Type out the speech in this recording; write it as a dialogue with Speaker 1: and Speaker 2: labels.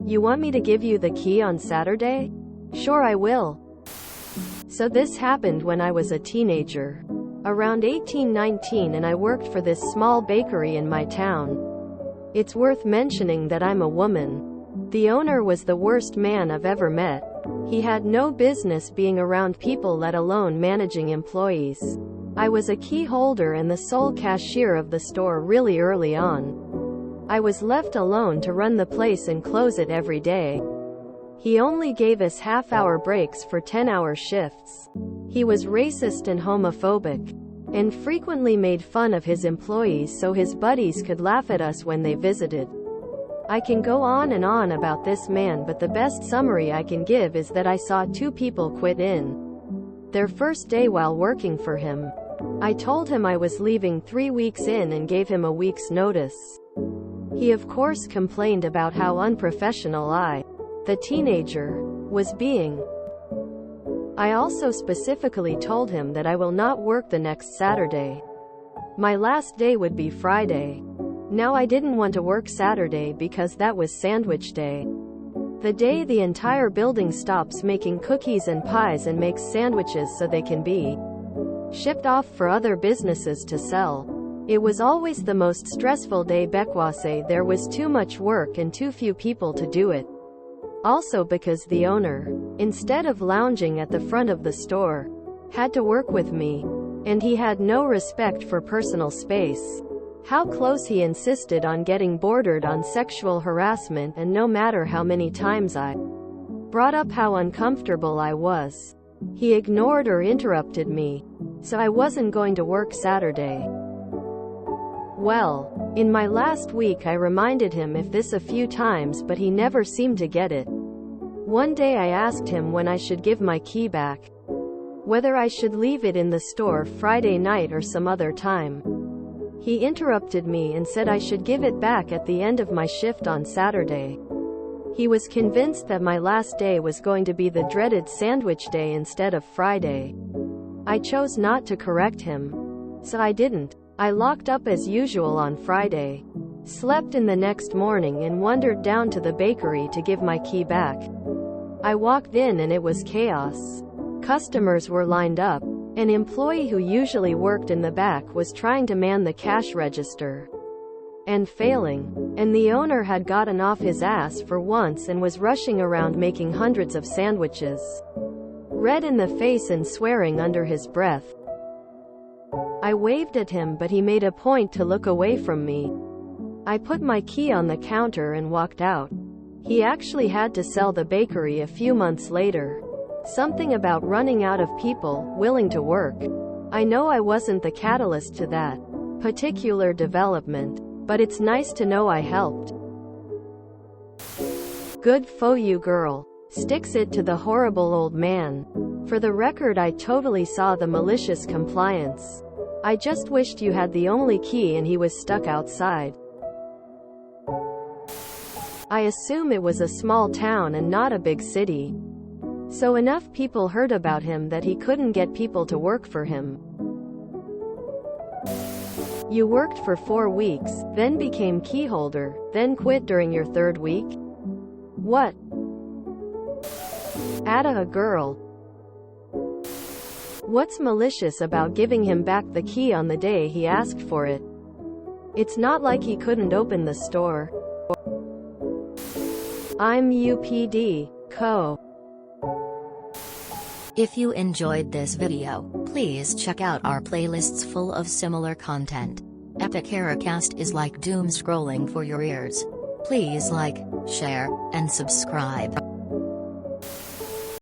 Speaker 1: You want me to give you the key on Saturday? Sure, I will. So this happened when I was a teenager. Around 18-19, and I worked for this small bakery in my town. It's worth mentioning that I'm a woman. The owner was the worst man I've ever met. He had no business being around people, let alone managing employees. I was a key holder and the sole cashier of the store really early on. I was left alone to run the place and close it every day. He only gave us half-hour breaks for 10-hour shifts. He was racist and homophobic, and frequently made fun of his employees so his buddies could laugh at us when they visited. I can go on and on about this man, but the best summary I can give is that I saw two people quit in their first day while working for him. I told him I was leaving 3 weeks in and gave him a week's notice. He of course complained about how unprofessional I, the teenager, was being. I also specifically told him that I will not work the next Saturday. My last day would be Friday. Now I didn't want to work Saturday because that was sandwich day. The day the entire building stops making cookies and pies and makes sandwiches so they can be shipped off for other businesses to sell. It was always the most stressful day because there was too much work and too few people to do it. Also because the owner, instead of lounging at the front of the store, had to work with me, and he had no respect for personal space. How close he insisted on getting bordered on sexual harassment, and no matter how many times I brought up how uncomfortable I was, he ignored or interrupted me, so I wasn't going to work Saturday. Well, in my last week I reminded him of this a few times, but he never seemed to get it. One day I asked him when I should give my key back, whether I should leave it in the store Friday night or some other time. He interrupted me and said I should give it back at the end of my shift on Saturday. He was convinced that my last day was going to be the dreaded sandwich day instead of Friday. I chose not to correct him, so I didn't. I locked up as usual on Friday, slept in the next morning, and wandered down to the bakery to give my key back. I walked in and it was chaos. Customers were lined up. An employee who usually worked in the back was trying to man the cash register and failing, and the owner had gotten off his ass for once and was rushing around making hundreds of sandwiches, red in the face and swearing under his breath. I waved at him, but he made a point to look away from me. I put my key on the counter and walked out. He actually had to sell the bakery a few months later. Something about running out of people willing to work. I know I wasn't the catalyst to that particular development, but it's nice to know I helped. Good for you, girl. Sticks it to the horrible old man. For the record, I totally saw the malicious compliance. I just wished you had the only key and he was stuck outside. I assume it was a small town and not a big city. So enough people heard about him that he couldn't get people to work for him. You worked for 4 weeks, then became key holder, then quit during your 3rd week? What? Atta a girl. What's malicious about giving him back the key on the day he asked for it? It's not like he couldn't open the store. I'm UPD, Co.
Speaker 2: If you enjoyed this video, please check out our playlists full of similar content. Epic Heracast is like doom scrolling for your ears. Please like, share, and subscribe.